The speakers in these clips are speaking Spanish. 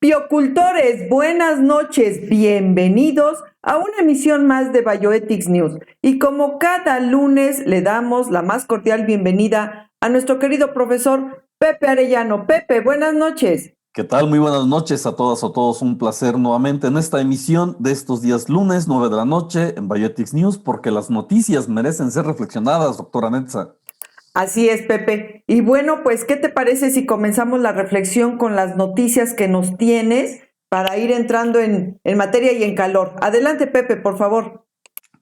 Biocultores, buenas noches, bienvenidos a una emisión más de Bioethics News. Y como cada lunes le damos la más cordial bienvenida a nuestro querido profesor Pepe Arellano. Pepe, buenas noches. ¿Qué tal? Muy buenas noches a todas o todos. Un placer nuevamente en esta emisión de estos días lunes, 9 de la noche, en Bioethics News, porque las noticias merecen ser reflexionadas, doctora Netza. Así es, Pepe. Y bueno, pues, ¿qué te parece si comenzamos la reflexión con las noticias que nos tienes para ir entrando en materia y en calor? Adelante, Pepe, por favor.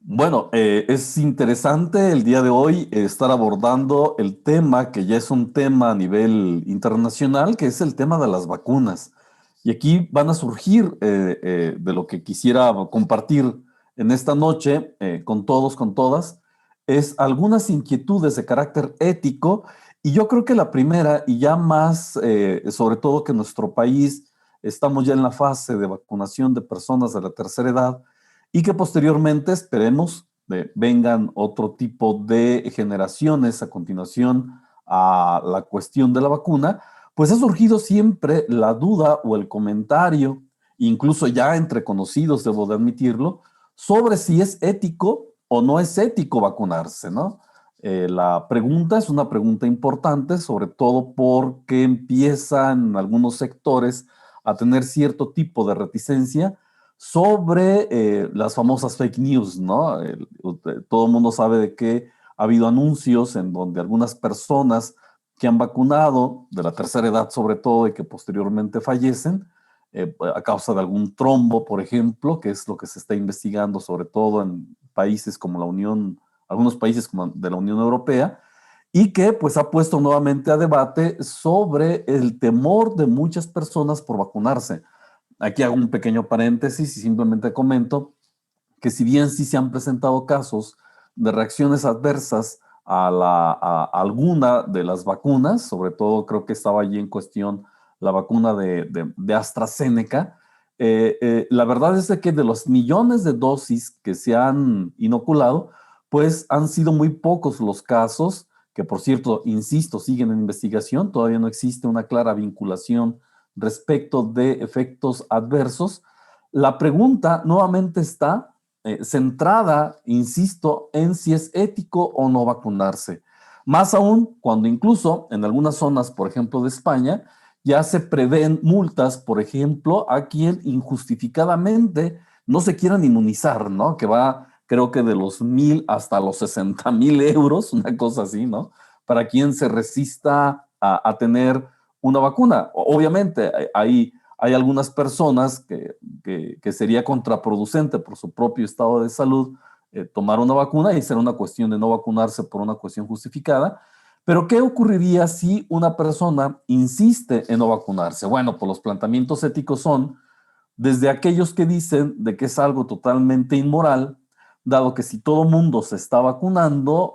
Bueno, es interesante el día de hoy estar abordando el tema que ya es un tema a nivel internacional, que es el tema de las vacunas. Y aquí van a surgir de lo que quisiera compartir en esta noche con todos, con todas, es algunas inquietudes de carácter ético. Y yo creo que la primera, y ya más, sobre todo que en nuestro país estamos ya en la fase de vacunación de personas de la tercera edad, y que posteriormente esperemos vengan otro tipo de generaciones a continuación a la cuestión de la vacuna, pues ha surgido siempre la duda o el comentario, incluso ya entre conocidos, debo de admitirlo, sobre si es ético o no es ético vacunarse, ¿no? La pregunta es una pregunta importante, sobre todo porque empiezan algunos sectores a tener cierto tipo de reticencia sobre las famosas fake news, ¿no? Todo el mundo sabe de que ha habido anuncios en donde algunas personas que han vacunado, de la tercera edad sobre todo, y que posteriormente fallecen, a causa de algún trombo, por ejemplo, que es lo que se está investigando sobre todo en países como la Unión, algunos países como de la Unión Europea, y que pues ha puesto nuevamente a debate sobre el temor de muchas personas por vacunarse. Aquí hago un pequeño paréntesis y simplemente comento que si bien sí se han presentado casos de reacciones adversas a alguna de las vacunas, sobre todo creo que estaba allí en cuestión la vacuna de AstraZeneca, la verdad es de que de los millones de dosis que se han inoculado, pues han sido muy pocos los casos, que por cierto, insisto, siguen en investigación, todavía no existe una clara vinculación respecto de efectos adversos. La pregunta nuevamente está centrada, insisto, en si es ético o no vacunarse. Más aún cuando incluso en algunas zonas, por ejemplo, de España, ya se prevén multas, por ejemplo, a quien injustificadamente no se quieran inmunizar, ¿no? Que va, creo que de los 1,000 hasta los 60,000 euros, una cosa así, ¿no? Para quien se resista a tener una vacuna. Obviamente, hay algunas personas que sería contraproducente por su propio estado de salud tomar una vacuna y será una cuestión de no vacunarse por una cuestión justificada. Pero ¿qué ocurriría si una persona insiste en no vacunarse? Bueno, pues los planteamientos éticos son desde aquellos que dicen de que es algo totalmente inmoral, dado que si todo mundo se está vacunando,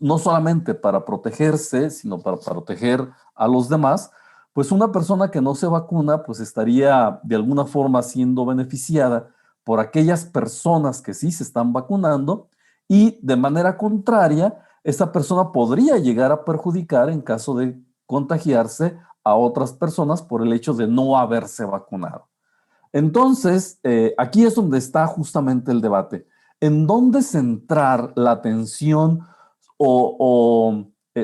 no solamente para protegerse, sino para proteger a los demás, pues una persona que no se vacuna, pues estaría de alguna forma siendo beneficiada por aquellas personas que sí se están vacunando y de manera contraria, esa persona podría llegar a perjudicar en caso de contagiarse a otras personas por el hecho de no haberse vacunado. Entonces, aquí es donde está justamente el debate. ¿En dónde centrar la atención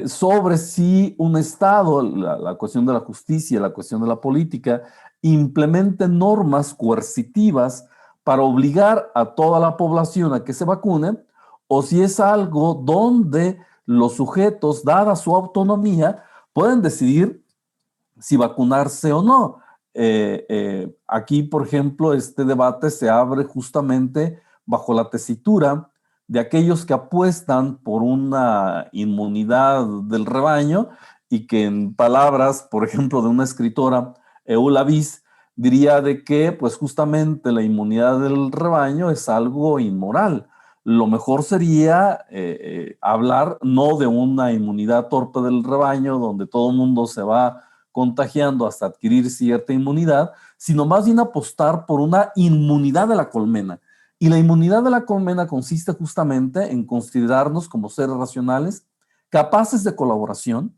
sobre si un Estado, la cuestión de la justicia, la cuestión de la política, implemente normas coercitivas para obligar a toda la población a que se vacune, o si es algo donde los sujetos, dada su autonomía, pueden decidir si vacunarse o no? Aquí, por ejemplo, este debate se abre justamente bajo la tesitura de aquellos que apuestan por una inmunidad del rebaño y que en palabras, por ejemplo, de una escritora, Eula Viz, diría de que pues justamente la inmunidad del rebaño es algo inmoral. Lo mejor sería hablar no de una inmunidad torpe del rebaño donde todo el mundo se va contagiando hasta adquirir cierta inmunidad, sino más bien apostar por una inmunidad de la colmena. Y la inmunidad de la colmena consiste justamente en considerarnos como seres racionales, capaces de colaboración,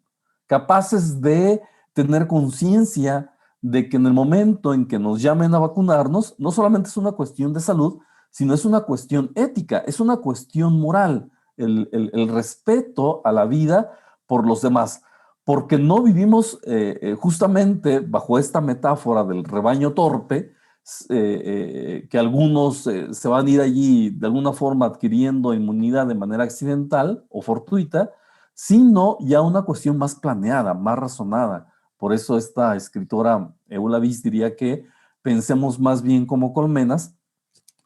capaces de tener conciencia de que en el momento en que nos llamen a vacunarnos, no solamente es una cuestión de salud, sino es una cuestión ética, es una cuestión moral, el respeto a la vida por los demás, porque no vivimos justamente bajo esta metáfora del rebaño torpe, que algunos se van a ir allí de alguna forma adquiriendo inmunidad de manera accidental o fortuita, sino ya una cuestión más planeada, más razonada. Por eso esta escritora Eula Biss diría que pensemos más bien como colmenas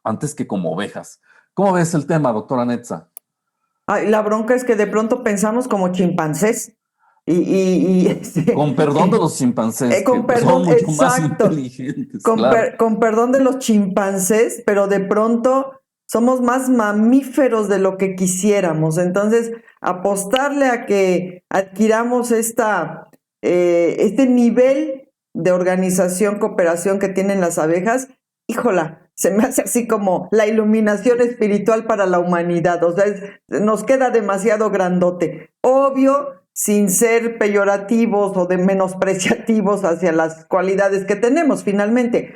antes que como ovejas. ¿Cómo ves el tema, doctora Netza? Ay, la bronca es que de pronto pensamos como chimpancés. Con perdón de los chimpancés, que con son perdón, mucho más exacto. inteligentes, claro. Con perdón de los chimpancés, pero de pronto somos más mamíferos de lo que quisiéramos. Entonces, apostarle a que adquiramos este nivel de organización, cooperación que tienen las abejas, híjola, se me hace así como la iluminación espiritual para la humanidad. O sea, nos queda demasiado grandote. Obvio, sin ser peyorativos o de menospreciativos hacia las cualidades que tenemos finalmente.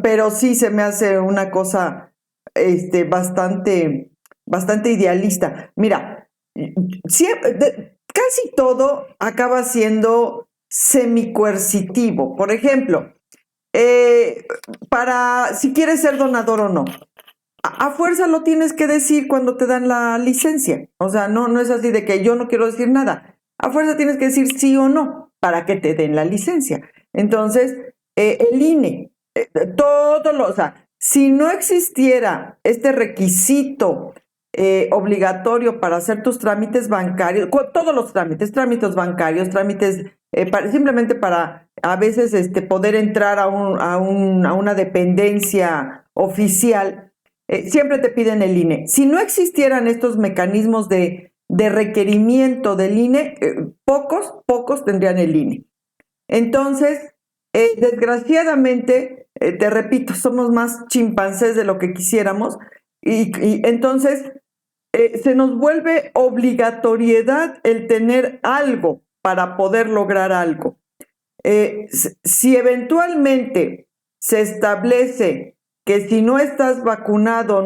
Pero sí se me hace una cosa bastante idealista. Mira, casi todo acaba siendo semicoercitivo. Por ejemplo, si quieres ser donador o no, a fuerza lo tienes que decir cuando te dan la licencia. O sea, no es así de que yo no quiero decir nada. A fuerza tienes que decir sí o no para que te den la licencia. Entonces, el INE, o sea, si no existiera este requisito obligatorio para hacer tus trámites bancarios, todos los trámites bancarios, trámites simplemente para a veces poder entrar a una dependencia oficial, siempre te piden el INE. Si no existieran estos mecanismos de requerimiento del INE, pocos tendrían el INE. Entonces, desgraciadamente, te repito, somos más chimpancés de lo que quisiéramos y entonces se nos vuelve obligatoriedad el tener algo para poder lograr algo. Si eventualmente se establece que si no estás vacunado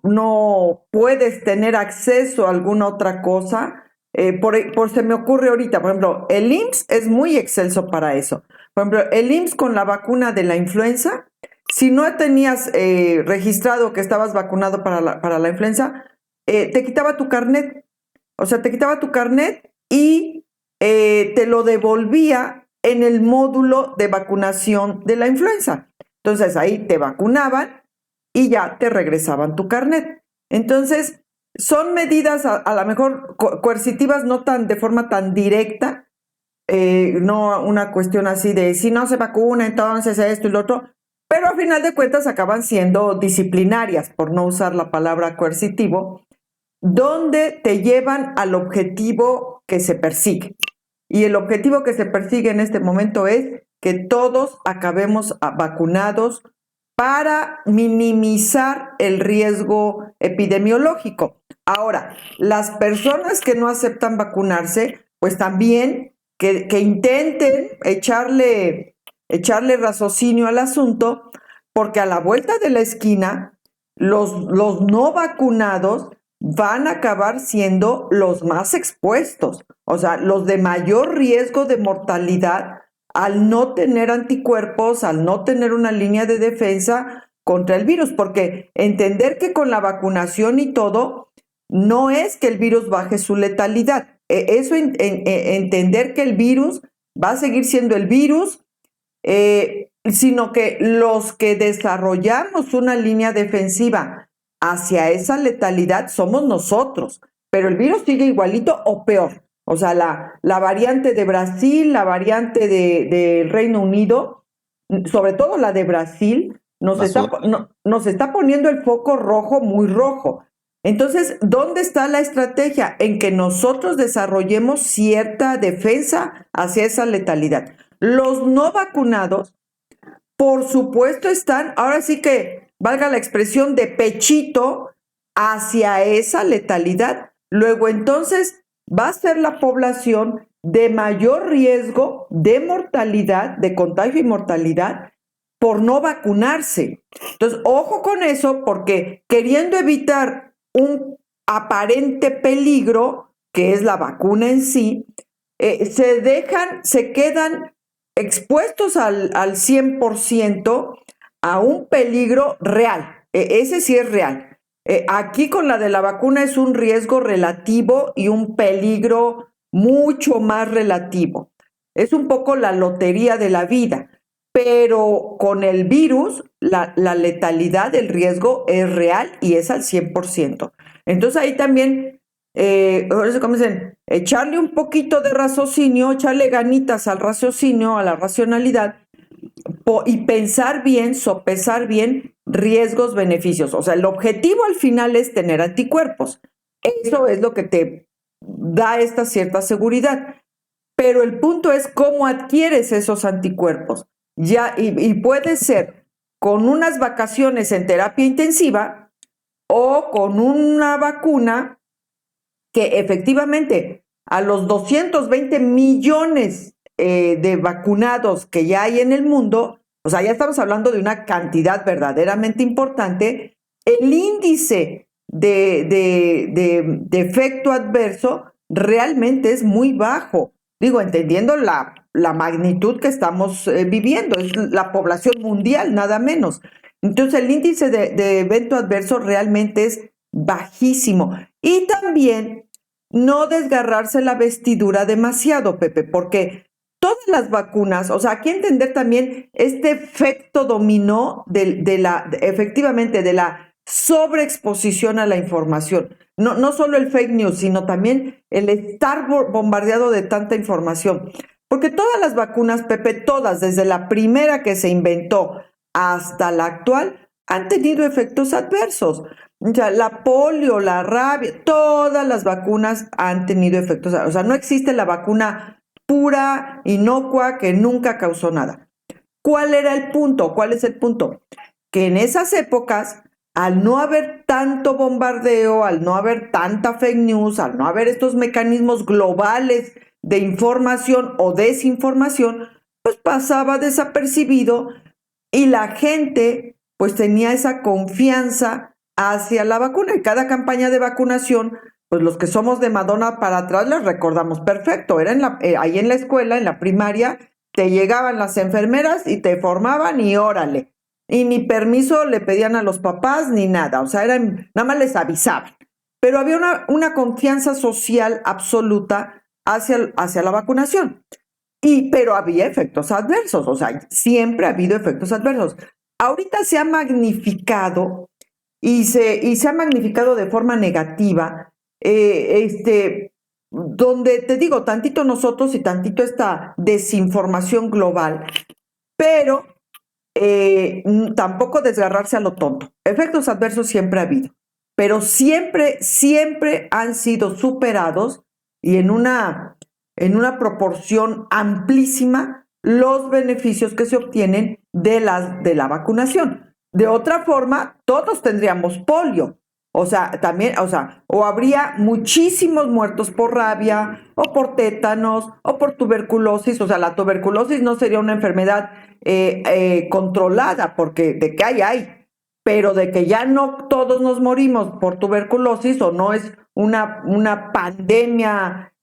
no puedes tener acceso a alguna otra cosa, se me ocurre ahorita, por ejemplo, el IMSS es muy excelso para eso. Por ejemplo, el IMSS con la vacuna de la influenza, si no tenías registrado que estabas vacunado para la influenza, te quitaba tu carnet. O sea, te quitaba tu carnet y te lo devolvía en el módulo de vacunación de la influenza. Entonces ahí te vacunaban y ya te regresaban tu carnet. Entonces, son medidas a lo mejor coercitivas, no tan de forma tan directa, no una cuestión así de si no se vacuna, entonces esto y lo otro, pero a final de cuentas acaban siendo disciplinarias, por no usar la palabra coercitivo, donde te llevan al objetivo que se persigue. Y el objetivo que se persigue en este momento es que todos acabemos vacunados para minimizar el riesgo epidemiológico. Ahora, las personas que no aceptan vacunarse, pues también que intenten echarle raciocinio al asunto, porque a la vuelta de la esquina, los no vacunados van a acabar siendo los más expuestos, o sea, los de mayor riesgo de mortalidad al no tener anticuerpos, al no tener una línea de defensa contra el virus, porque entender que con la vacunación y todo, no es que el virus baje su letalidad, entender que el virus va a seguir siendo el virus, sino que los que desarrollamos una línea defensiva hacia esa letalidad somos nosotros, pero el virus sigue igualito o peor. O sea, la variante de Brasil, la variante del Reino Unido, sobre todo la de Brasil, nos está poniendo el foco rojo, muy rojo. Entonces, ¿dónde está la estrategia? En que nosotros desarrollemos cierta defensa hacia esa letalidad. Los no vacunados, por supuesto, están, ahora sí que valga la expresión, de pechito hacia esa letalidad. Luego, entonces, va a ser la población de mayor riesgo de mortalidad, de contagio y mortalidad por no vacunarse. Entonces, ojo con eso, porque queriendo evitar un aparente peligro, que es la vacuna en sí, se quedan expuestos al 100% a un peligro real. Ese sí es real. Aquí con la de la vacuna es un riesgo relativo y un peligro mucho más relativo. Es un poco la lotería de la vida, pero con el virus la letalidad del riesgo es real y es al 100%. Entonces ahí también, como dicen, echarle un poquito de raciocinio, echarle ganitas al raciocinio, a la racionalidad, y pensar bien, sopesar bien riesgos, beneficios. O sea, el objetivo al final es tener anticuerpos. Eso es lo que te da esta cierta seguridad. Pero el punto es cómo adquieres esos anticuerpos. Y puede ser con unas vacaciones en terapia intensiva o con una vacuna que efectivamente a los 220 millones de vacunados que ya hay en el mundo, o sea, ya estamos hablando de una cantidad verdaderamente importante, el índice de efecto adverso realmente es muy bajo. Digo, entendiendo la magnitud que estamos viviendo, es la población mundial, nada menos. Entonces, el índice de evento adverso realmente es bajísimo. Y también no desgarrarse la vestidura demasiado, Pepe, porque todas las vacunas, o sea, hay que entender también este efecto dominó efectivamente, de la sobreexposición a la información. No solo el fake news, sino también el estar bombardeado de tanta información. Porque todas las vacunas, Pepe, todas, desde la primera que se inventó hasta la actual, han tenido efectos adversos. O sea, la polio, la rabia, todas las vacunas han tenido efectos. O sea, no existe la vacuna pura, inocua, que nunca causó nada. ¿Cuál era el punto? ¿Cuál es el punto? Que en esas épocas, al no haber tanto bombardeo, al no haber tanta fake news, al no haber estos mecanismos globales de información o desinformación, pues pasaba desapercibido y la gente pues tenía esa confianza hacia la vacuna. Y cada campaña de vacunación, pues los que somos de Madonna para atrás les recordamos perfecto. Era ahí en la escuela, en la primaria, te llegaban las enfermeras y te formaban y órale. Y ni permiso le pedían a los papás ni nada. O sea, nada más les avisaban. Pero había una confianza social absoluta hacia la vacunación. Pero había efectos adversos, o sea, siempre ha habido efectos adversos. Ahorita se ha magnificado y se ha magnificado de forma negativa, donde te digo, tantito nosotros y tantito esta desinformación global, pero tampoco desgarrarse a lo tonto. Efectos adversos siempre ha habido, pero siempre han sido superados y en una proporción amplísima los beneficios que se obtienen de la vacunación. De otra forma, todos tendríamos polio. O sea, también, o habría muchísimos muertos por rabia, o por tétanos, o por tuberculosis. O sea, la tuberculosis no sería una enfermedad controlada, porque de que hay. Pero de que ya no todos nos morimos por tuberculosis, o no es una pandemia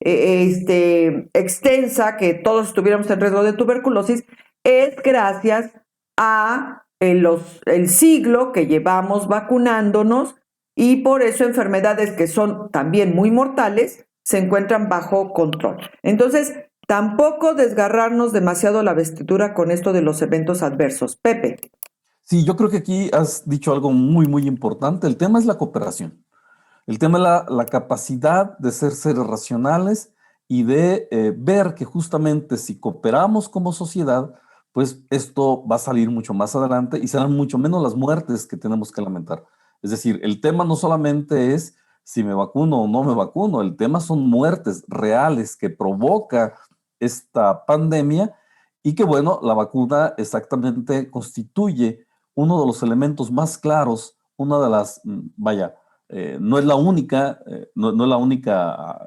extensa, que todos estuviéramos en riesgo de tuberculosis, es gracias a el siglo que llevamos vacunándonos, y por eso enfermedades que son también muy mortales se encuentran bajo control. Entonces, tampoco desgarrarnos demasiado la vestidura con esto de los eventos adversos. Pepe. Sí, yo creo que aquí has dicho algo muy importante. El tema es la cooperación. El tema es la capacidad de ser seres racionales y de ver que justamente si cooperamos como sociedad, pues esto va a salir mucho más adelante y serán mucho menos las muertes que tenemos que lamentar. Es decir, el tema no solamente es si me vacuno o no me vacuno, el tema son muertes reales que provoca esta pandemia y que, bueno, la vacuna exactamente constituye uno de los elementos más claros, una de las, no es la única, no es la única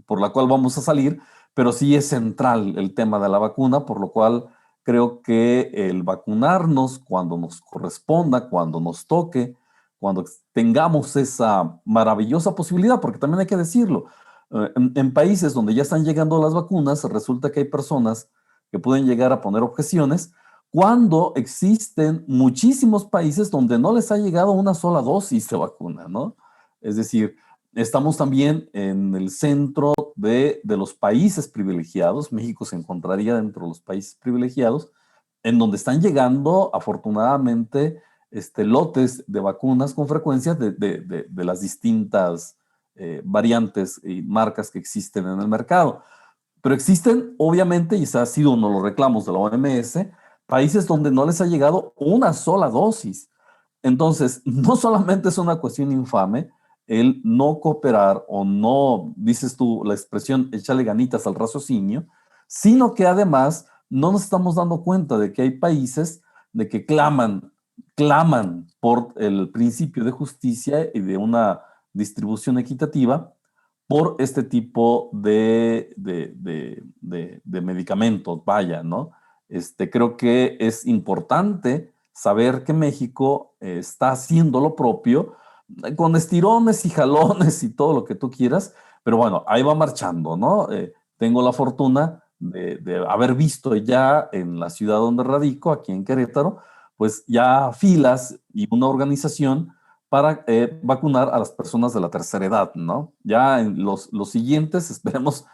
por la cual vamos a salir, pero sí es central el tema de la vacuna, por lo cual creo que el vacunarnos cuando nos corresponda, cuando nos toque, cuando tengamos esa maravillosa posibilidad, porque también hay que decirlo, en países donde ya están llegando las vacunas, resulta que hay personas que pueden llegar a poner objeciones cuando existen muchísimos países donde no les ha llegado una sola dosis de vacuna, ¿no? Es decir, estamos también en el centro de los países privilegiados. México se encontraría dentro de los países privilegiados, en donde están llegando, afortunadamente, lotes de vacunas con frecuencia de las distintas variantes y marcas que existen en el mercado. Pero existen, obviamente, y ese ha sido uno de los reclamos de la OMS, países donde no les ha llegado una sola dosis. Entonces, no solamente es una cuestión infame el no cooperar o no, dices tú, la expresión échale ganitas al raciocinio, sino que además no nos estamos dando cuenta de que hay países de que claman por el principio de justicia y de una distribución equitativa por este tipo de medicamentos, vaya, ¿no? Creo que es importante saber que México está haciendo lo propio, con estirones y jalones y todo lo que tú quieras, pero bueno, ahí va marchando, ¿no? Tengo la fortuna de haber visto ya en la ciudad donde radico, aquí en Querétaro, pues ya filas y una organización para vacunar a las personas de la tercera edad, ¿no? Ya en los siguientes, esperemos,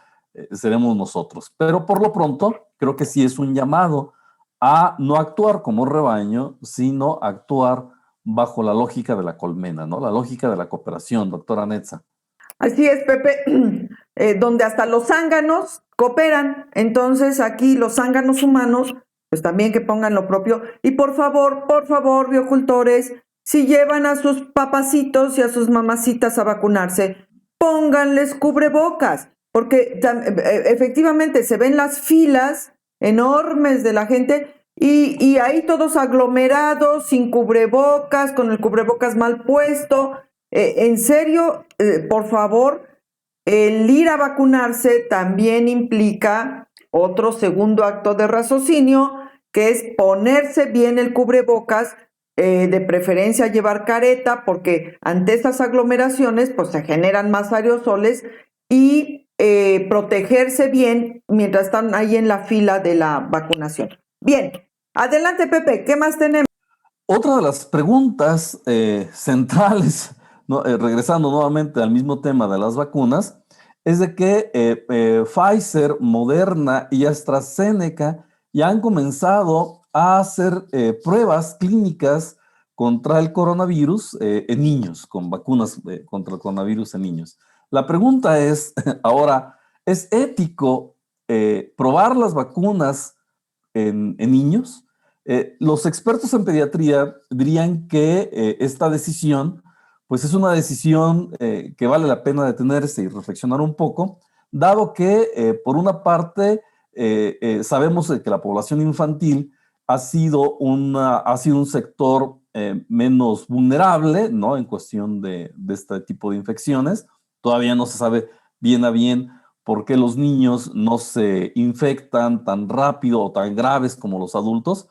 seremos nosotros. Pero por lo pronto, creo que sí es un llamado a no actuar como rebaño, sino actuar bajo la lógica de la colmena, ¿no? La lógica de la cooperación, doctora Netza. Así es, Pepe, donde hasta los zánganos cooperan. Entonces aquí los zánganos humanos, pues también que pongan lo propio. Y por favor, biocultores, si llevan a sus papacitos y a sus mamacitas a vacunarse, pónganles cubrebocas, porque efectivamente se ven las filas enormes de la gente y ahí todos aglomerados, sin cubrebocas, con el cubrebocas mal puesto. En serio, por favor, el ir a vacunarse también implica otro segundo acto de raciocinio, que es ponerse bien el cubrebocas, de preferencia llevar careta, porque ante estas aglomeraciones pues se generan más aerosoles y protegerse bien mientras están ahí en la fila de la vacunación. Bien, adelante Pepe, ¿qué más tenemos? Otra de las preguntas centrales, ¿no? Regresando nuevamente al mismo tema de las vacunas, es de que Pfizer, Moderna y AstraZeneca ya han comenzado a hacer pruebas clínicas contra el coronavirus en niños, con vacunas contra el coronavirus en niños. La pregunta es, ahora, ¿es ético probar las vacunas en niños? Los expertos en pediatría dirían que esta decisión, pues es una decisión que vale la pena detenerse y reflexionar un poco, dado que por una parte sabemos que la población infantil ha sido un sector menos vulnerable, ¿no? En cuestión de este tipo de infecciones. Todavía no se sabe bien a bien por qué los niños no se infectan tan rápido o tan graves como los adultos.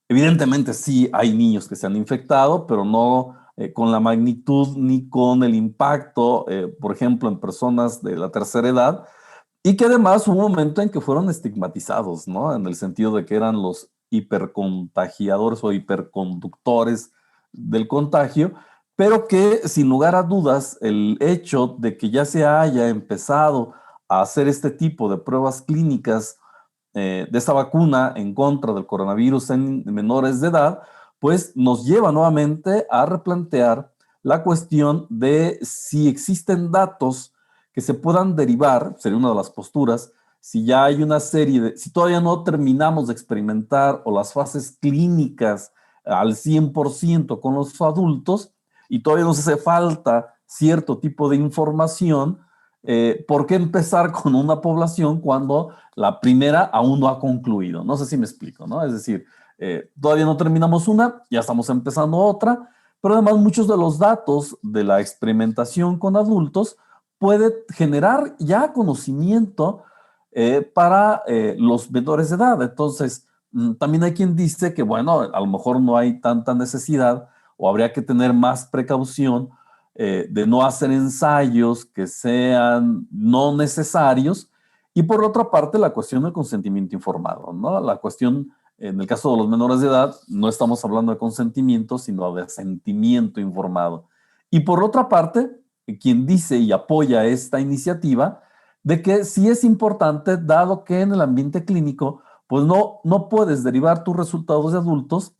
Evidentemente sí hay niños que se han infectado, pero no con la magnitud ni con el impacto, por ejemplo, en personas de la tercera edad, y que además hubo un momento en que fueron estigmatizados, ¿no? En el sentido de que eran los hipercontagiadores o hiperconductores del contagio, pero que sin lugar a dudas el hecho de que ya se haya empezado a hacer este tipo de pruebas clínicas de esta vacuna en contra del coronavirus en menores de edad, pues nos lleva nuevamente a replantear la cuestión de si existen datos que se puedan derivar, sería una de las posturas, si ya hay una serie de, si todavía no terminamos de experimentar o las fases clínicas al 100% con los adultos y todavía nos hace falta cierto tipo de información, ¿por qué empezar con una población cuando la primera aún no ha concluido? No sé si me explico, ¿no? Es decir, todavía no terminamos una, ya estamos empezando otra, pero además muchos de los datos de la experimentación con adultos puede generar ya conocimiento para los menores de edad. Entonces, también hay quien dice que, bueno, a lo mejor no hay tanta necesidad o habría que tener más precaución de no hacer ensayos que sean no necesarios. Y por otra parte, la cuestión del consentimiento informado, ¿no? La cuestión, en el caso de los menores de edad, no estamos hablando de consentimiento, sino de sentimiento informado. Y por otra parte, quien dice y apoya esta iniciativa, de que sí es importante, dado que en el ambiente clínico, pues no puedes derivar tus resultados de adultos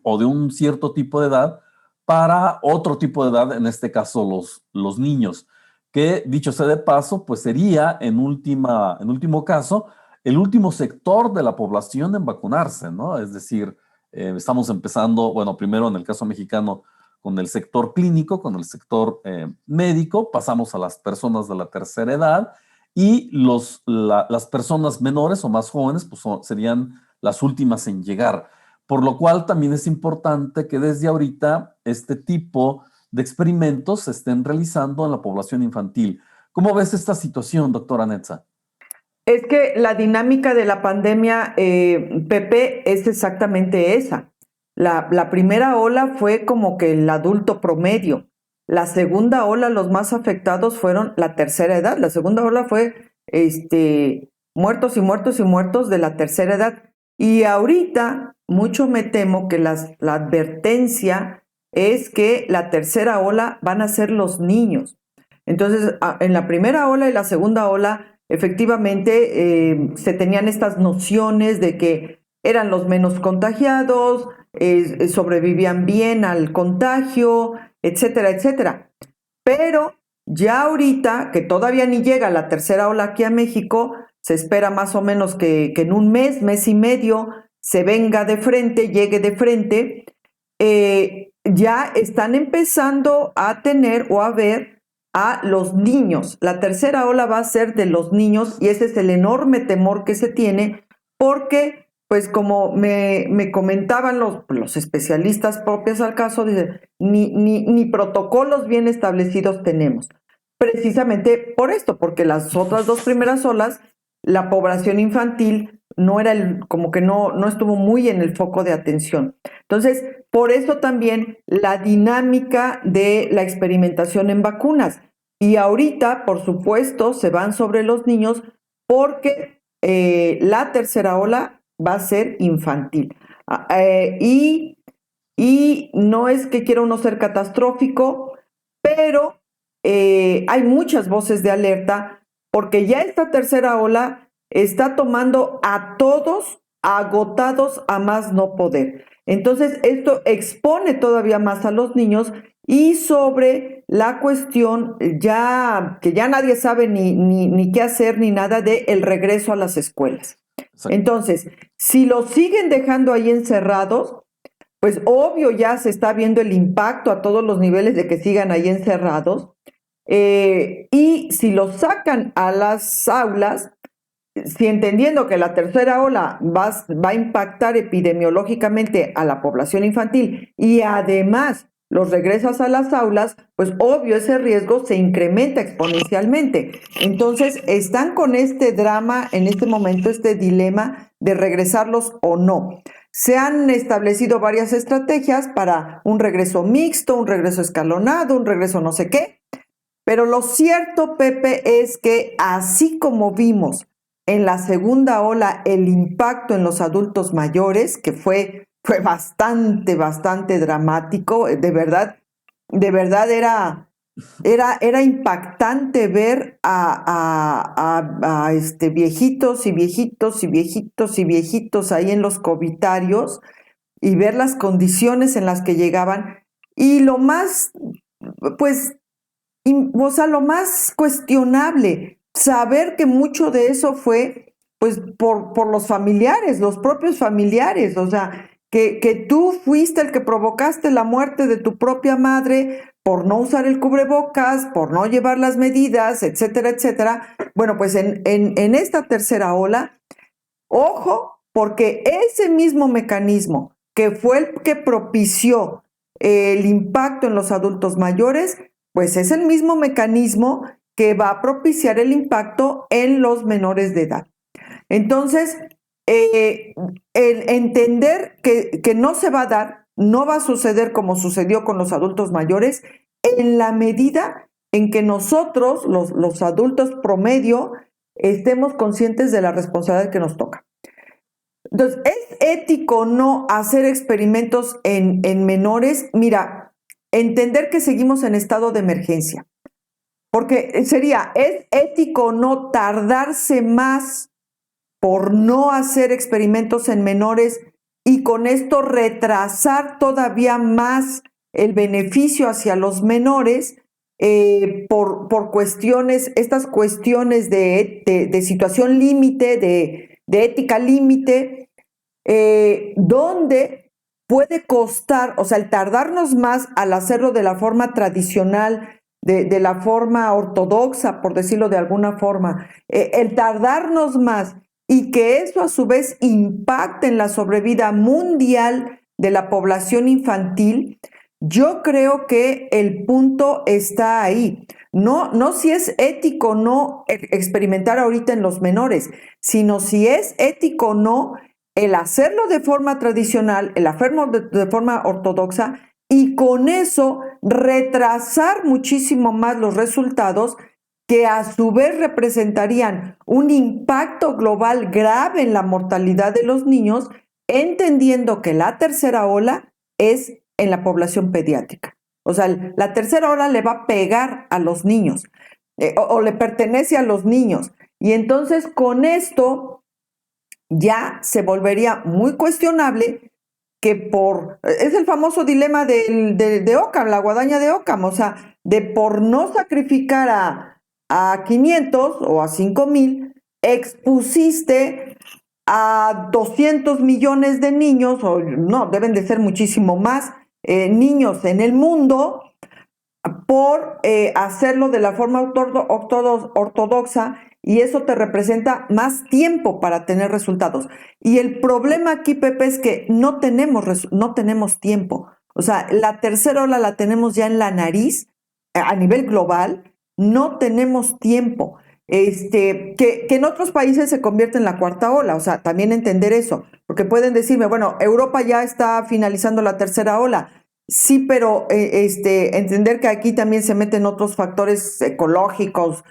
o de un cierto tipo de edad para otro tipo de edad, en este caso los niños, que dicho sea de paso, pues sería en último caso el último sector de la población en vacunarse, ¿no? Es decir, estamos empezando, bueno, primero en el caso mexicano con el sector clínico, con el sector médico, pasamos a las personas de la tercera edad y las personas menores o más jóvenes pues serían las últimas en llegar. Por lo cual también es importante que desde ahorita este tipo de experimentos se estén realizando en la población infantil. ¿Cómo ves esta situación, doctora Netza? Es que la dinámica de la pandemia, Pepe, es exactamente esa. La primera ola fue como que el adulto promedio. La segunda ola, los más afectados fueron la tercera edad. La segunda ola fue muertos y muertos y muertos de la tercera edad. Y ahorita, mucho me temo que la advertencia es que la tercera ola van a ser los niños. Entonces, en la primera ola y la segunda ola, efectivamente, se tenían estas nociones de que eran los menos contagiados, sobrevivían bien al contagio, etcétera, etcétera. Pero ya ahorita, que todavía ni llega la tercera ola aquí a México, se espera más o menos que en un mes y medio, se venga de frente, llegue de frente, ya están empezando a tener o a ver a los niños. La tercera ola va a ser de los niños y ese es el enorme temor que se tiene porque, pues como me comentaban los especialistas propios al caso, dicen, ni protocolos bien establecidos tenemos. Precisamente por esto, porque las otras dos primeras olas, la población infantil no era como que no estuvo muy en el foco de atención. Entonces, por eso también la dinámica de la experimentación en vacunas. Y ahorita, por supuesto, se van sobre los niños porque la tercera ola va a ser infantil. Y no es que quiera uno ser catastrófico, pero hay muchas voces de alerta porque ya esta tercera ola está tomando a todos agotados a más no poder. Entonces, esto expone todavía más a los niños y sobre la cuestión ya que ya nadie sabe ni qué hacer ni nada de el regreso a las escuelas. Exacto. Entonces, si los siguen dejando ahí encerrados, pues obvio ya se está viendo el impacto a todos los niveles de que sigan ahí encerrados. Y si los sacan a las aulas, si entendiendo que la tercera ola va a impactar epidemiológicamente a la población infantil y además los regresas a las aulas, pues obvio ese riesgo se incrementa exponencialmente. Entonces están con este drama en este momento, este dilema de regresarlos o no. Se han establecido varias estrategias para un regreso mixto, un regreso escalonado, un regreso no sé qué, pero lo cierto, Pepe, es que así como vimos en la segunda ola el impacto en los adultos mayores, que fue bastante dramático, de verdad era impactante ver a viejitos y viejitos y viejitos y viejitos ahí en los covitarios y ver las condiciones en las que llegaban y lo más, pues, lo más cuestionable, saber que mucho de eso fue pues por los familiares, los propios familiares, o sea, que tú fuiste el que provocaste la muerte de tu propia madre por no usar el cubrebocas, por no llevar las medidas, etcétera, etcétera. Bueno, pues en esta tercera ola, ojo, porque ese mismo mecanismo que fue el que propició el impacto en los adultos mayores, pues es el mismo mecanismo que va a propiciar el impacto en los menores de edad. Entonces, el entender que no se va a dar, no va a suceder como sucedió con los adultos mayores, en la medida en que nosotros, los adultos promedio, estemos conscientes de la responsabilidad que nos toca. Entonces, ¿es ético no hacer experimentos en menores? Mira, entender que seguimos en estado de emergencia, porque sería, ¿es ético no tardarse más por no hacer experimentos en menores y con esto retrasar todavía más el beneficio hacia los menores por cuestiones, estas cuestiones de situación límite, de ética límite, donde puede costar, o sea, el tardarnos más al hacerlo de la forma tradicional, de la forma ortodoxa, por decirlo de alguna forma, el tardarnos más y que eso a su vez impacte en la sobrevida mundial de la población infantil, yo creo que el punto está ahí. No si es ético o no experimentar ahorita en los menores, sino si es ético o no el hacerlo de forma tradicional, el hacerlo de forma ortodoxa y con eso retrasar muchísimo más los resultados que a su vez representarían un impacto global grave en la mortalidad de los niños, entendiendo que la tercera ola es en la población pediátrica. O sea, la tercera ola le va a pegar a los niños o le pertenece a los niños. Y entonces con esto ya se volvería muy cuestionable que es el famoso dilema de Occam, la guadaña de Occam, o sea, de por no sacrificar a 500 o a 5,000, expusiste a 200 millones de niños, o no, deben de ser muchísimo más niños en el mundo, por hacerlo de la forma ortodoxa, y eso te representa más tiempo para tener resultados. Y el problema aquí, Pepe, es que no tenemos tiempo. O sea, la tercera ola la tenemos ya en la nariz a nivel global, no tenemos tiempo. Que en otros países se convierte en la cuarta ola, o sea, también entender eso, porque pueden decirme, bueno, Europa ya está finalizando la tercera ola. Sí, pero entender que aquí también se meten otros factores ecológicos,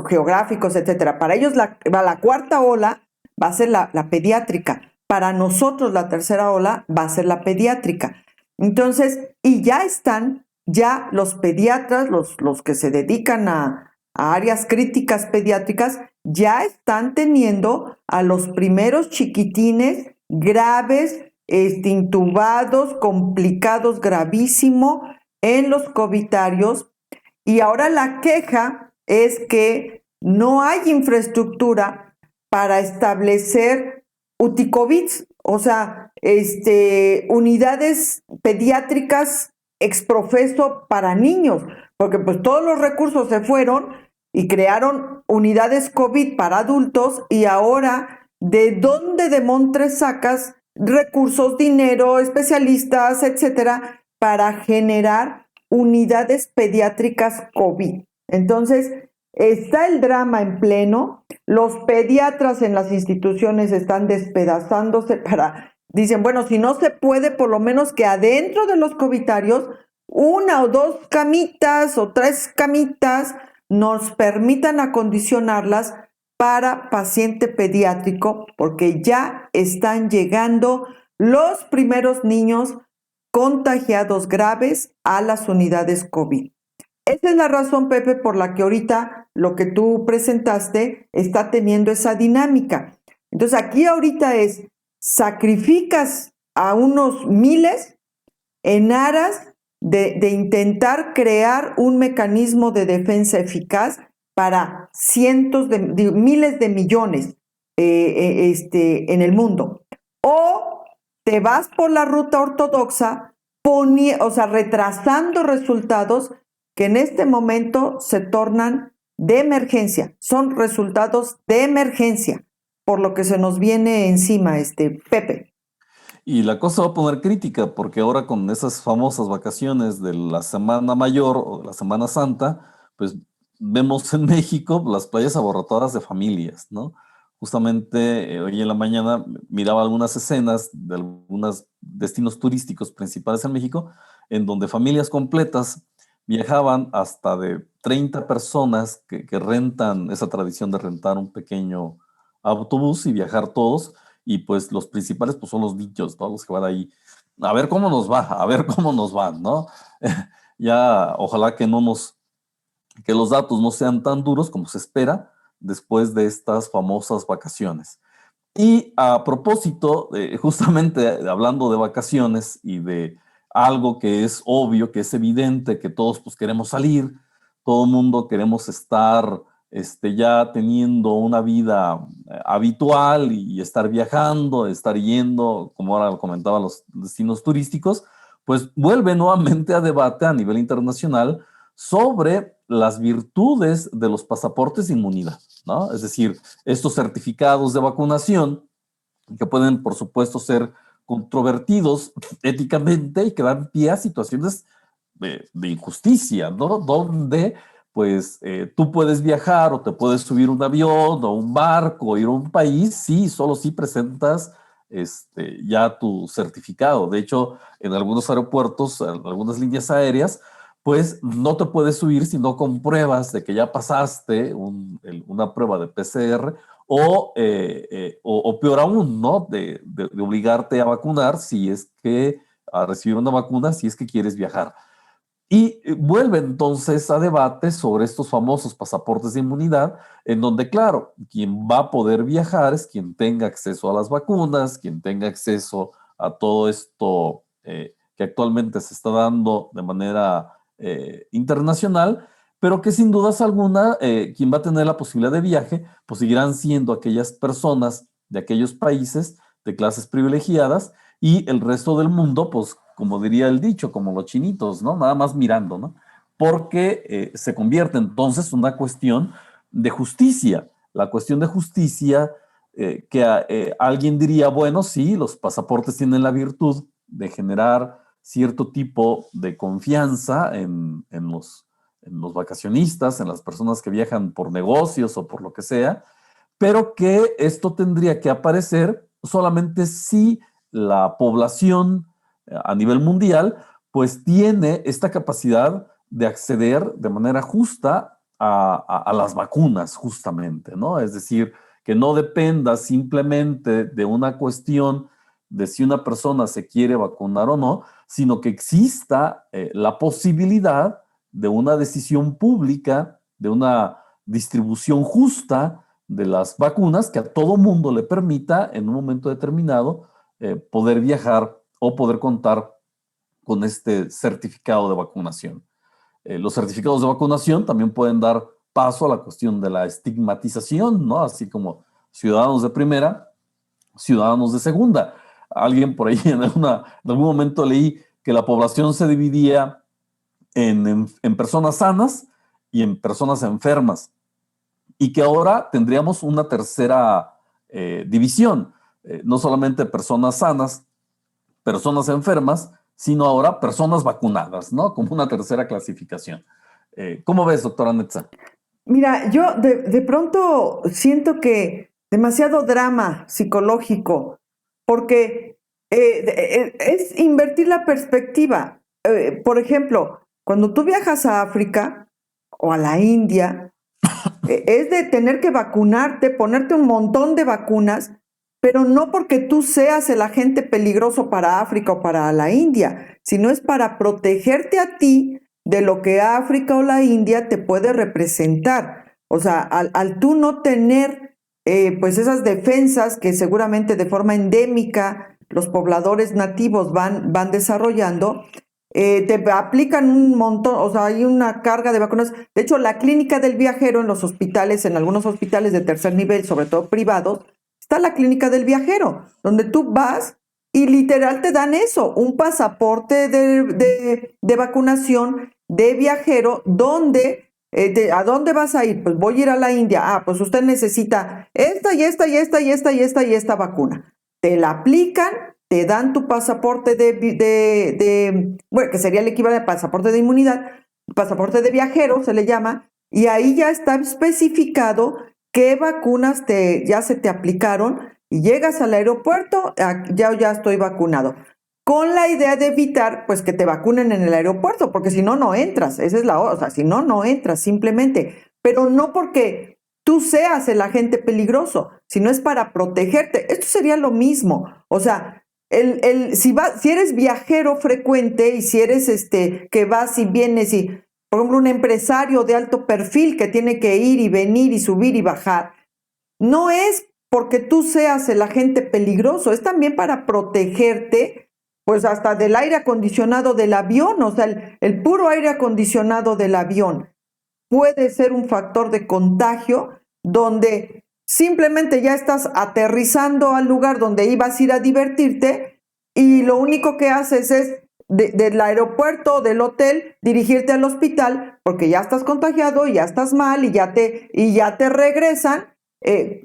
geográficos, etcétera. Para ellos la cuarta ola va a ser la pediátrica. Para nosotros la tercera ola va a ser la pediátrica. Entonces, y ya los pediatras, los que se dedican a áreas críticas pediátricas, ya están teniendo a los primeros chiquitines graves, intubados, complicados, gravísimo en los covitarios. Y ahora la queja es que no hay infraestructura para establecer UTICOVIDs, o sea, unidades pediátricas exprofeso para niños, porque pues todos los recursos se fueron y crearon unidades COVID para adultos y ahora, ¿de dónde demontres sacas recursos, dinero, especialistas, etcétera, para generar unidades pediátricas COVID? Entonces, está el drama en pleno, los pediatras en las instituciones están despedazándose dicen, bueno, si no se puede, por lo menos que adentro de los covitarios, 1 o 2 camitas o 3 camitas nos permitan acondicionarlas para paciente pediátrico, porque ya están llegando los primeros niños contagiados graves a las unidades COVID. Esa es la razón, Pepe, por la que ahorita lo que tú presentaste está teniendo esa dinámica. Entonces aquí ahorita sacrificas a unos miles en aras de intentar crear un mecanismo de defensa eficaz para cientos de miles de millones en el mundo. O te vas por la ruta ortodoxa, retrasando resultados que en este momento se tornan de emergencia. Son resultados de emergencia, por lo que se nos viene encima, Pepe. Y la cosa va a poner crítica, porque ahora con esas famosas vacaciones de la Semana Mayor o de la Semana Santa, pues vemos en México las playas abarrotadas de familias, ¿no? Justamente hoy en la mañana miraba algunas escenas de algunos destinos turísticos principales en México, en donde familias completas viajaban hasta de 30 personas que rentan esa tradición de rentar un pequeño autobús y viajar todos, y pues los principales pues son los niños, todos los que van ahí, a ver cómo nos va, a ver cómo nos va, ¿no? Ya, ojalá que los datos no sean tan duros como se espera después de estas famosas vacaciones. Y a propósito, justamente hablando de vacaciones y de algo que es obvio, que es evidente, que todos pues queremos salir, todo el mundo queremos estar ya teniendo una vida habitual y estar viajando, estar yendo, como ahora comentaba, los destinos turísticos, pues vuelve nuevamente a debate a nivel internacional sobre las virtudes de los pasaportes de inmunidad, ¿no? Es decir, estos certificados de vacunación que pueden, por supuesto, ser controvertidos éticamente y que dan pie a situaciones de injusticia, ¿no? Donde, pues, tú puedes viajar o te puedes subir un avión o un barco, ir a un país, sí, solo si presentas ya tu certificado. De hecho, en algunos aeropuertos, en algunas líneas aéreas, pues no te puedes subir si no compruebas de que ya pasaste una prueba de PCR o peor aún, ¿no? De obligarte a vacunar si es que a recibir una vacuna si es que quieres viajar. Y vuelve entonces a debate sobre estos famosos pasaportes de inmunidad, en donde, claro, quien va a poder viajar es quien tenga acceso a las vacunas, quien tenga acceso a todo esto que actualmente se está dando de manera internacional, pero que sin dudas alguna, quien va a tener la posibilidad de viaje, pues seguirán siendo aquellas personas de aquellos países de clases privilegiadas y el resto del mundo, pues como diría el dicho, como los chinitos, ¿no? Nada más mirando, ¿no? Porque se convierte entonces en una cuestión de justicia. La cuestión de justicia que alguien diría, bueno, sí, los pasaportes tienen la virtud de generar cierto tipo de confianza en los vacacionistas, en las personas que viajan por negocios o por lo que sea, pero que esto tendría que aparecer solamente si la población a nivel mundial, pues tiene esta capacidad de acceder de manera justa a las vacunas, justamente, ¿no? Es decir, que no dependa simplemente de una cuestión de si una persona se quiere vacunar o no, sino que exista la posibilidad de una decisión pública, de una distribución justa de las vacunas que a todo mundo le permita en un momento determinado poder viajar o poder contar con este certificado de vacunación. Los certificados de vacunación también pueden dar paso a la cuestión de la estigmatización, ¿no? Así como ciudadanos de primera, ciudadanos de segunda. Alguien por ahí en algún momento leí que la población se dividía en personas sanas y en personas enfermas y que ahora tendríamos una tercera división, no solamente personas sanas, personas enfermas, sino ahora personas vacunadas, ¿no? Como una tercera clasificación. ¿Cómo ves, doctora Netza? Mira, yo de pronto siento que demasiado drama psicológico, porque es invertir la perspectiva. Por ejemplo, cuando tú viajas a África o a la India, es de tener que vacunarte, ponerte un montón de vacunas, pero no porque tú seas el agente peligroso para África o para la India, sino es para protegerte a ti de lo que África o la India te puede representar. O sea, al tú no tener pues esas defensas que seguramente de forma endémica los pobladores nativos van desarrollando, te aplican un montón, o sea, hay una carga de vacunas. De hecho, la clínica del viajero en los hospitales, en algunos hospitales de tercer nivel, sobre todo privados, está la clínica del viajero, donde tú vas y literal te dan eso, un pasaporte de vacunación de viajero, donde, ¿a dónde vas a ir? Pues voy a ir a la India. Ah, pues usted necesita esta y esta y esta y esta y esta y esta vacuna. Te la aplican, te dan tu pasaporte bueno, que sería el equivalente al pasaporte de inmunidad, pasaporte de viajero se le llama, y ahí ya está especificado qué vacunas ya se te aplicaron y llegas al aeropuerto, ya estoy vacunado. Con la idea de evitar, pues, que te vacunen en el aeropuerto, porque si no, no entras. Esa es o sea, si no, no entras, simplemente. Pero no porque tú seas el agente peligroso, sino es para protegerte. Esto sería lo mismo. O sea, si eres viajero frecuente y si eres que vas y vienes y, por ejemplo, un empresario de alto perfil que tiene que ir y venir y subir y bajar, no es porque tú seas el agente peligroso, es también para protegerte, pues hasta del aire acondicionado del avión. O sea, el puro aire acondicionado del avión puede ser un factor de contagio donde simplemente ya estás aterrizando al lugar donde ibas a ir a divertirte y lo único que haces es del aeropuerto, del hotel, dirigirte al hospital porque ya estás contagiado y ya estás mal y ya te regresan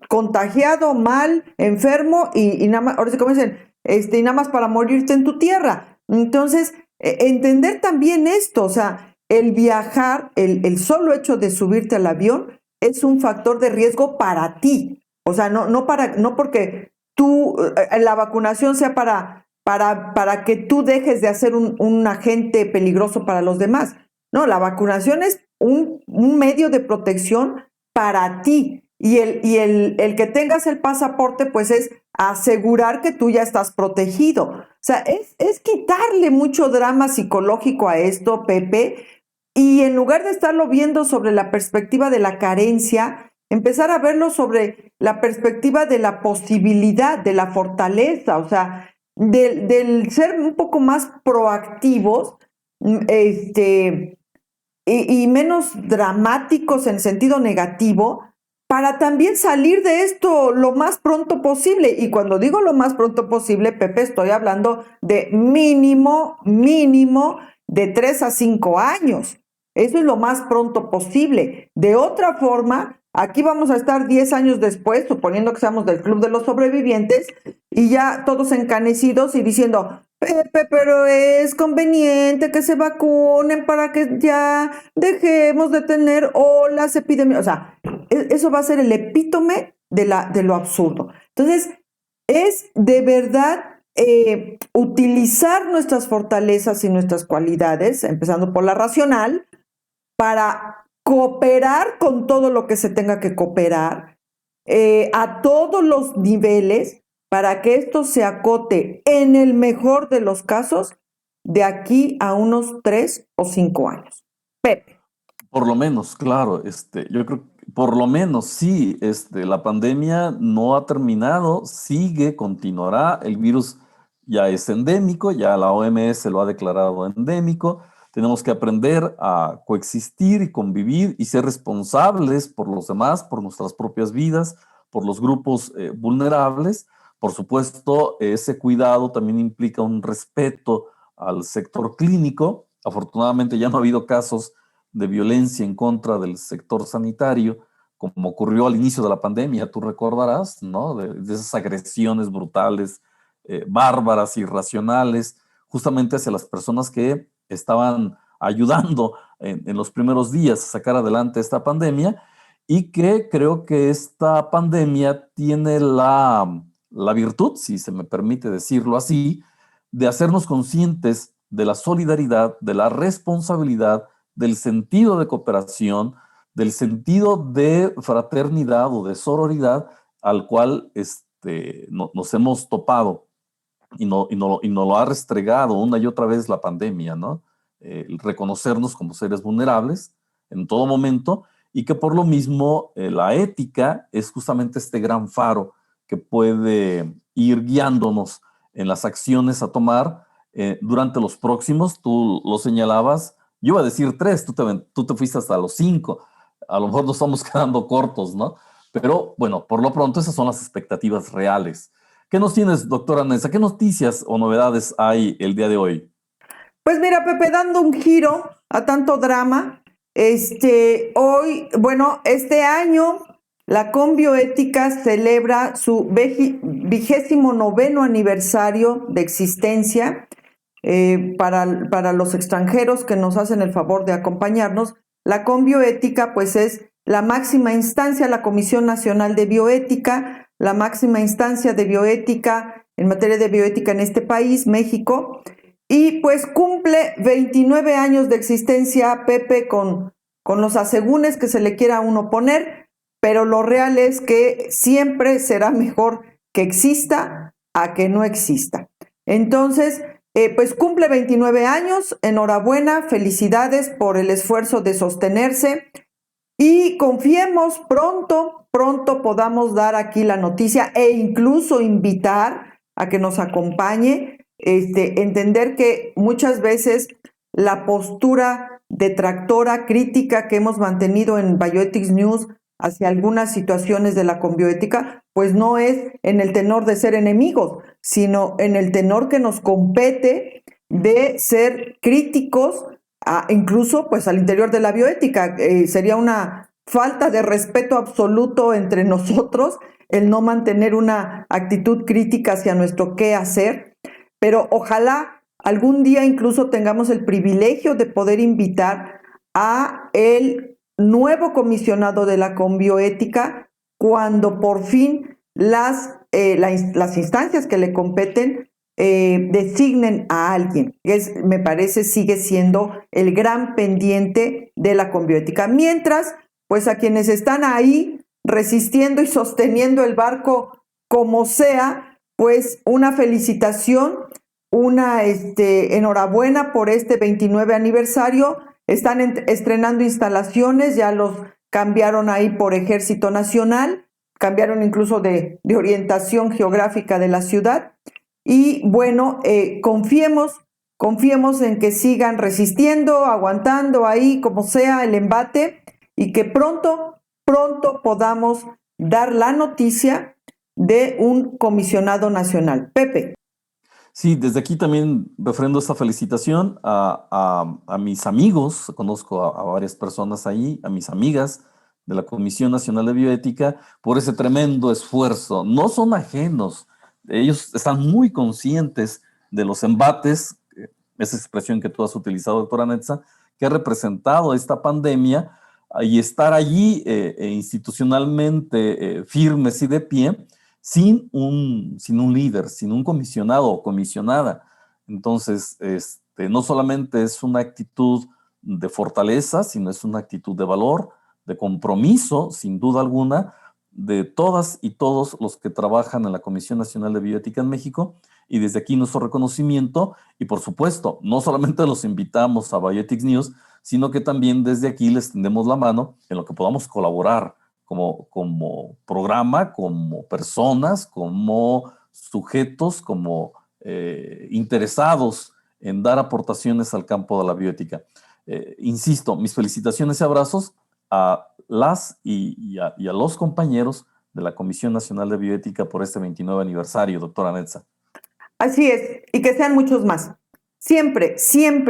contagiado, mal, enfermo y nada más, ahora sí como dicen, y nada más para morirte en tu tierra. Entonces, entender también esto, o sea, el viajar, el solo hecho de subirte al avión es un factor de riesgo para ti. O sea, no porque la vacunación sea para que tú dejes de ser un agente peligroso para los demás. No, la vacunación es un medio de protección para ti. Y el que tengas el pasaporte, pues es asegurar que tú ya estás protegido. O sea, es quitarle mucho drama psicológico a esto, Pepe, y en lugar de estarlo viendo sobre la perspectiva de la carencia, empezar a verlo sobre la perspectiva de la posibilidad, de la fortaleza, o sea, del ser un poco más proactivos, y menos dramáticos en sentido negativo, para también salir de esto lo más pronto posible. Y cuando digo lo más pronto posible, Pepe, estoy hablando de mínimo de 3 a 5 años. Eso es lo más pronto posible. De otra forma, aquí vamos a estar 10 años después, suponiendo que seamos del Club de los Sobrevivientes, y ya todos encanecidos y diciendo, Pepe, pero es conveniente que se vacunen para que ya dejemos de tener olas epidemias. O sea, eso va a ser el epítome de lo absurdo. Entonces, es de verdad utilizar nuestras fortalezas y nuestras cualidades, empezando por la racional, para cooperar con todo lo que se tenga que cooperar, a todos los niveles, para que esto se acote en el mejor de los casos de aquí a unos 3 o 5 años. Pepe. Por lo menos, claro, yo creo que por lo menos sí, la pandemia no ha terminado, sigue, continuará, el virus ya es endémico, ya la OMS lo ha declarado endémico, tenemos que aprender a coexistir y convivir y ser responsables por los demás, por nuestras propias vidas, por los grupos vulnerables. Por supuesto, ese cuidado también implica un respeto al sector clínico. Afortunadamente ya no ha habido casos de violencia en contra del sector sanitario, como ocurrió al inicio de la pandemia, tú recordarás, ¿no? De esas agresiones brutales, bárbaras, irracionales, justamente hacia las personas que estaban ayudando en los primeros días a sacar adelante esta pandemia, y que creo que esta pandemia tiene la virtud, si se me permite decirlo así, de hacernos conscientes de la solidaridad, de la responsabilidad, del sentido de cooperación, del sentido de fraternidad o de sororidad al cual nos hemos topado y nos lo ha restregado una y otra vez la pandemia, ¿no? El reconocernos como seres vulnerables en todo momento, y que por lo mismo la ética es justamente este gran faro que puede ir guiándonos en las acciones a tomar durante los próximos, tú lo señalabas, yo iba a decir 3, tú te fuiste hasta los 5, a lo mejor nos estamos quedando cortos, ¿no? Pero bueno, por lo pronto esas son las expectativas reales. ¿Qué nos tienes, doctora Nessa? ¿Qué noticias o novedades hay el día de hoy? Pues mira, Pepe, dando un giro a tanto drama, hoy, bueno, este año la Conbioética celebra su 29º aniversario de existencia. Para los extranjeros que nos hacen el favor de acompañarnos, La Conbioética pues es la máxima instancia, la Comisión Nacional de Bioética, la máxima instancia de bioética en materia de bioética en este país, México, y pues cumple 29 años de existencia, Pepe, con los asegúnes que se le quiera a uno poner, pero lo real es que siempre será mejor que exista a que no exista. Entonces, pues cumple 29 años, enhorabuena, felicidades por el esfuerzo de sostenerse y confiemos pronto podamos dar aquí la noticia e incluso invitar a que nos acompañe, entender que muchas veces la postura detractora, crítica que hemos mantenido en Bioethics News hacia algunas situaciones de la conbioética, pues no es en el tenor de ser enemigos, sino en el tenor que nos compete de ser críticos, incluso pues al interior de la bioética. Sería una falta de respeto absoluto entre nosotros el no mantener una actitud crítica hacia nuestro qué hacer, pero ojalá algún día incluso tengamos el privilegio de poder invitar a el nuevo comisionado de la conbioética cuando por fin las instancias que le competen designen a alguien. Me parece sigue siendo el gran pendiente de la conbioética. Mientras, pues a quienes están ahí resistiendo y sosteniendo el barco como sea, pues una felicitación, una enhorabuena por este 29 aniversario. Están estrenando instalaciones, ya los cambiaron ahí por Ejército Nacional, cambiaron incluso de orientación geográfica de la ciudad. Y bueno, confiemos en que sigan resistiendo, aguantando ahí como sea el embate y que pronto podamos dar la noticia de un comisionado nacional. Pepe. Sí, desde aquí también refrendo esta felicitación a mis amigos, conozco a varias personas ahí, a mis amigas de la Comisión Nacional de Bioética, por ese tremendo esfuerzo. No son ajenos, ellos están muy conscientes de los embates, esa expresión que tú has utilizado, doctora Netza, que ha representado esta pandemia, y estar allí institucionalmente firmes y de pie, sin un líder, sin un comisionado o comisionada. Entonces, no solamente es una actitud de fortaleza, sino es una actitud de valor, de compromiso, sin duda alguna, de todas y todos los que trabajan en la Comisión Nacional de Bioética en México, y desde aquí nuestro reconocimiento, y por supuesto, no solamente los invitamos a Bioethics News, sino que también desde aquí les tendemos la mano en lo que podamos colaborar como programa, como personas, como sujetos, como interesados en dar aportaciones al campo de la bioética. Insisto, mis felicitaciones y abrazos a las y a los compañeros de la Comisión Nacional de Bioética por este 29 aniversario, doctora Netza. Así es, y que sean muchos más. Siempre,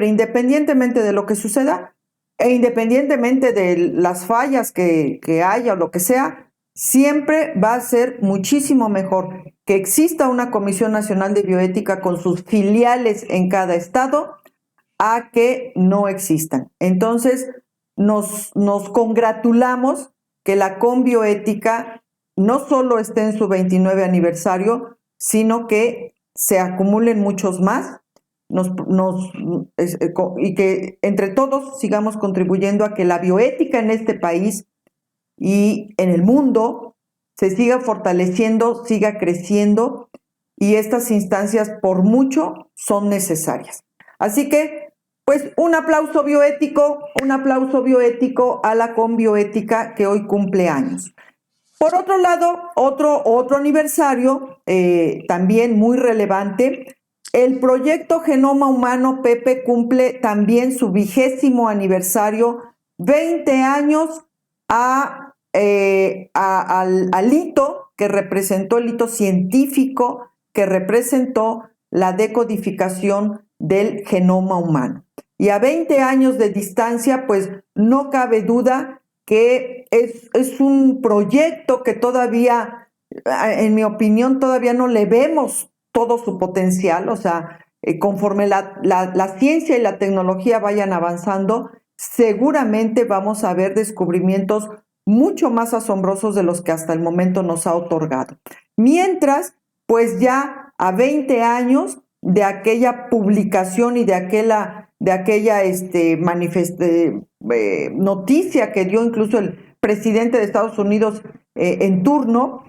independientemente de lo que suceda e independientemente de las fallas que haya o lo que sea, siempre va a ser muchísimo mejor que exista una Comisión Nacional de Bioética con sus filiales en cada estado a que no existan. Entonces, nos congratulamos que la Conbioética no solo esté en su 29 aniversario, sino que se acumulen muchos más y que entre todos sigamos contribuyendo a que la bioética en este país y en el mundo se siga fortaleciendo, siga creciendo, y estas instancias por mucho son necesarias. Así que, pues un aplauso bioético a la Conbioética que hoy cumple años. Por otro lado, otro aniversario también muy relevante, el proyecto Genoma Humano, Pepe, cumple también su 20º aniversario, 20 años al hito que representó, el hito científico que representó la decodificación del genoma humano. Y a 20 años de distancia, pues no cabe duda que es un proyecto que todavía, en mi opinión, todavía no le vemos todo su potencial. O sea, conforme la ciencia y la tecnología vayan avanzando, seguramente vamos a ver descubrimientos mucho más asombrosos de los que hasta el momento nos ha otorgado. Mientras, pues ya a 20 años de aquella publicación y de aquella noticia que dio incluso el presidente de Estados Unidos en turno,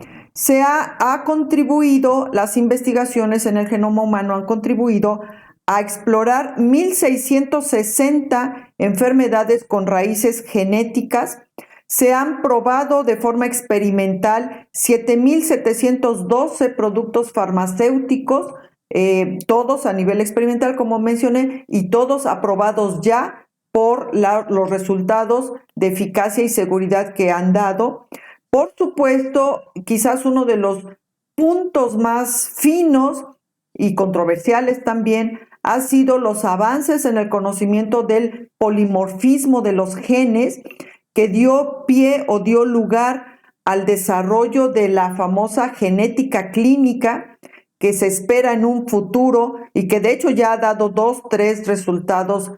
ha contribuido, las investigaciones en el genoma humano han contribuido a explorar 1.660 enfermedades con raíces genéticas. Se han probado de forma experimental 7.712 productos farmacéuticos, todos a nivel experimental, como mencioné, y todos aprobados ya por los resultados de eficacia y seguridad que han dado. Por supuesto, quizás uno de los puntos más finos y controversiales también ha sido los avances en el conocimiento del polimorfismo de los genes, que dio pie o dio lugar al desarrollo de la famosa genética clínica, que se espera en un futuro y que de hecho ya ha dado 3 resultados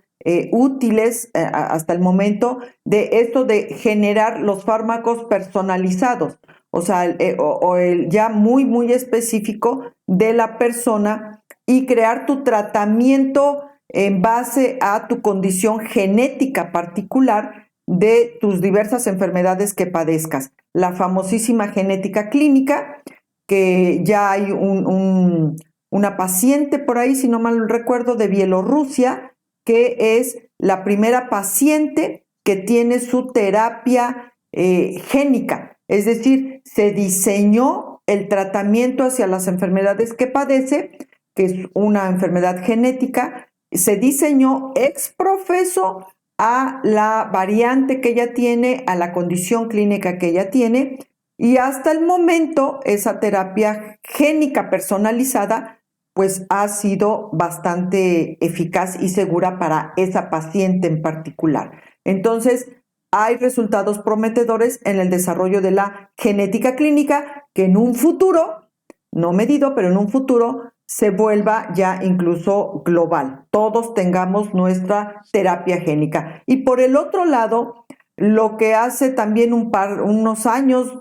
útiles hasta el momento, de esto de generar los fármacos personalizados, o sea, el ya muy, muy específico de la persona, y crear tu tratamiento en base a tu condición genética particular de tus diversas enfermedades que padezcas. La famosísima genética clínica, que ya hay una paciente por ahí, si no mal recuerdo, de Bielorrusia, que es la primera paciente que tiene su terapia génica, es decir, se diseñó el tratamiento hacia las enfermedades que padece, que es una enfermedad genética, se diseñó ex profeso a la variante que ella tiene, a la condición clínica que ella tiene, y hasta el momento esa terapia génica personalizada pues ha sido bastante eficaz y segura para esa paciente en particular. Entonces, hay resultados prometedores en el desarrollo de la genética clínica, que en un futuro, no medido, pero en un futuro, se vuelva ya incluso global. Todos tengamos nuestra terapia génica. Y por el otro lado, lo que hace también unos años,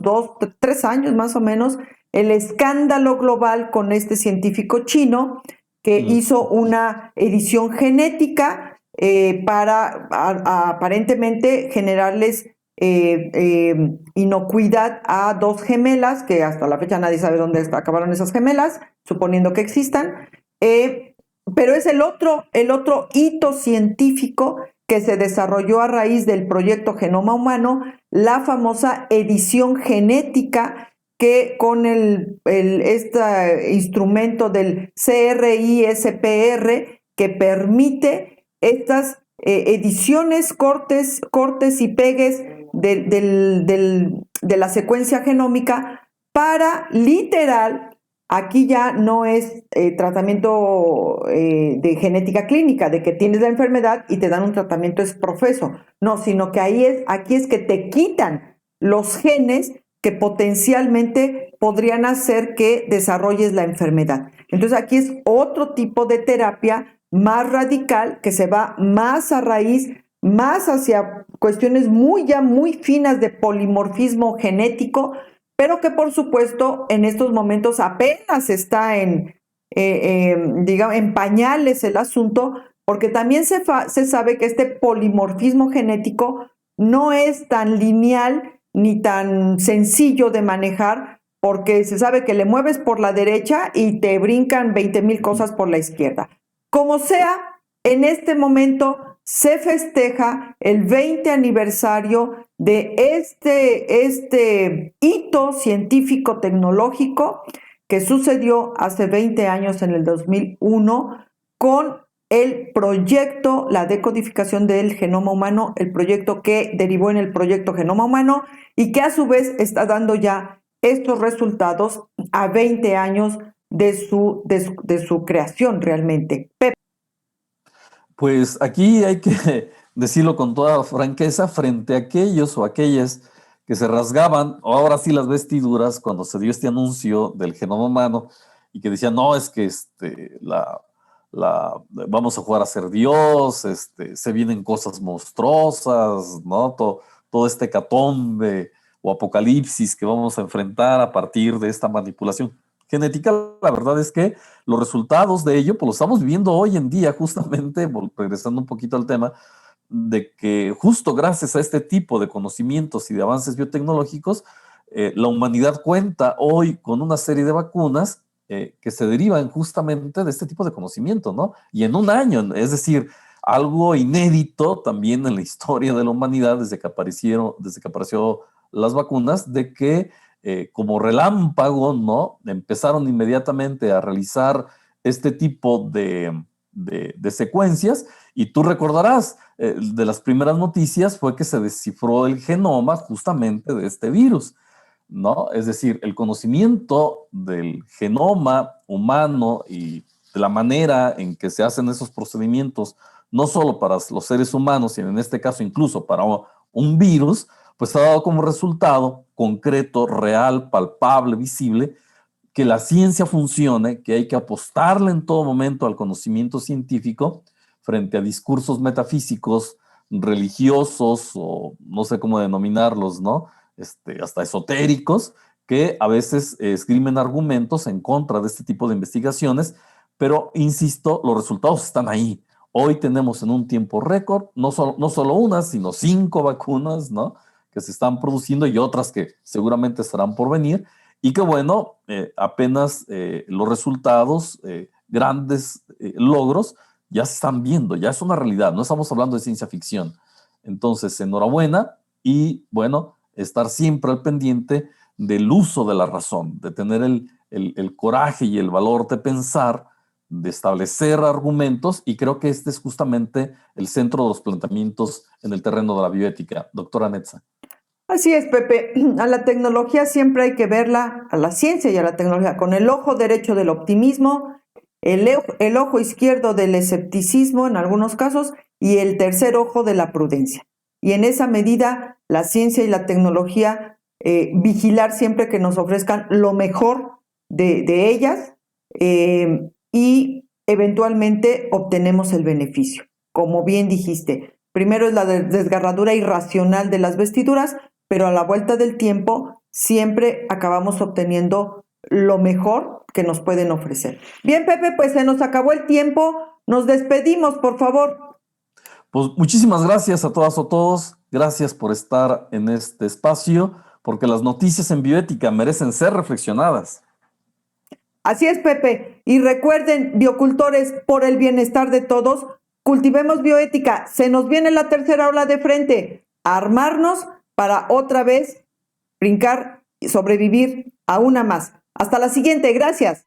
3 años más o menos, el escándalo global con este científico chino que hizo una edición genética para aparentemente generarles inocuidad a 2 gemelas, que hasta la fecha nadie sabe dónde acabaron esas gemelas, suponiendo que existan, pero es el otro hito científico que se desarrolló a raíz del proyecto Genoma Humano, la famosa edición genética, que con este instrumento del CRISPR, que permite estas ediciones, cortes y pegues de la secuencia genómica para literal, aquí ya no es tratamiento de genética clínica, de que tienes la enfermedad y te dan un tratamiento ex profeso, no, sino que aquí es que te quitan los genes que potencialmente podrían hacer que desarrolles la enfermedad. Entonces aquí es otro tipo de terapia más radical, que se va más a raíz, más hacia cuestiones muy finas de polimorfismo genético, pero que por supuesto en estos momentos apenas está digamos, en pañales el asunto, porque también se sabe que este polimorfismo genético no es tan lineal ni tan sencillo de manejar, porque se sabe que le mueves por la derecha y te brincan 20,000 cosas por la izquierda. Como sea, en este momento se festeja el 20 aniversario de este hito científico-tecnológico que sucedió hace 20 años, en el 2001, con el proyecto, la decodificación del genoma humano, el proyecto que derivó en el proyecto Genoma Humano y que a su vez está dando ya estos resultados a 20 años de su creación realmente. Pepe. Pues aquí hay que decirlo con toda franqueza, frente a aquellos o aquellas que se rasgaban, o ahora sí las vestiduras, cuando se dio este anuncio del genoma humano y que decían, no, es que la vamos a jugar a ser Dios, se vienen cosas monstruosas, ¿no? Todo este hecatombe o apocalipsis que vamos a enfrentar a partir de esta manipulación genética. La verdad es que los resultados de ello, pues lo estamos viviendo hoy en día, justamente, regresando un poquito al tema, de que justo gracias a este tipo de conocimientos y de avances biotecnológicos, la humanidad cuenta hoy con una serie de vacunas que se derivan justamente de este tipo de conocimiento, ¿no? Y en un año, es decir, algo inédito también en la historia de la humanidad desde que apareció las vacunas, de que como relámpago, ¿no? Empezaron inmediatamente a realizar este tipo de secuencias, y tú recordarás, de las primeras noticias fue que se descifró el genoma justamente de este virus, ¿no? Es decir, el conocimiento del genoma humano y de la manera en que se hacen esos procedimientos, no solo para los seres humanos, sino en este caso incluso para un virus, pues ha dado como resultado concreto, real, palpable, visible, que la ciencia funcione, que hay que apostarle en todo momento al conocimiento científico frente a discursos metafísicos, religiosos o no sé cómo denominarlos, ¿no? Hasta esotéricos, que a veces esgrimen argumentos en contra de este tipo de investigaciones, pero insisto, los resultados están ahí. Hoy tenemos en un tiempo récord, no solo una, sino 5 vacunas, ¿no? Que se están produciendo y otras que seguramente estarán por venir. Y que bueno, apenas los resultados, grandes logros, ya se están viendo, ya es una realidad, no estamos hablando de ciencia ficción. Entonces, enhorabuena y bueno, estar siempre al pendiente del uso de la razón, de tener el coraje y el valor de pensar, de establecer argumentos, y creo que este es justamente el centro de los planteamientos en el terreno de la bioética. Doctora Netza. Así es, Pepe. A la tecnología siempre hay que verla, a la ciencia y a la tecnología, con el ojo derecho del optimismo, el ojo izquierdo del escepticismo en algunos casos y el tercer ojo de la prudencia. Y en esa medida, la ciencia y la tecnología, vigilar siempre que nos ofrezcan lo mejor de ellas, y eventualmente obtenemos el beneficio. Como bien dijiste, primero es la desgarradura irracional de las vestiduras, pero a la vuelta del tiempo siempre acabamos obteniendo lo mejor que nos pueden ofrecer. Bien, Pepe, pues se nos acabó el tiempo. Nos despedimos, por favor. Pues muchísimas gracias a todas o todos. Gracias por estar en este espacio, porque las noticias en bioética merecen ser reflexionadas. Así es, Pepe. Y recuerden, biocultores, por el bienestar de todos, cultivemos bioética. Se nos viene la tercera ola de frente. A armarnos para otra vez brincar y sobrevivir a una más. Hasta la siguiente. Gracias.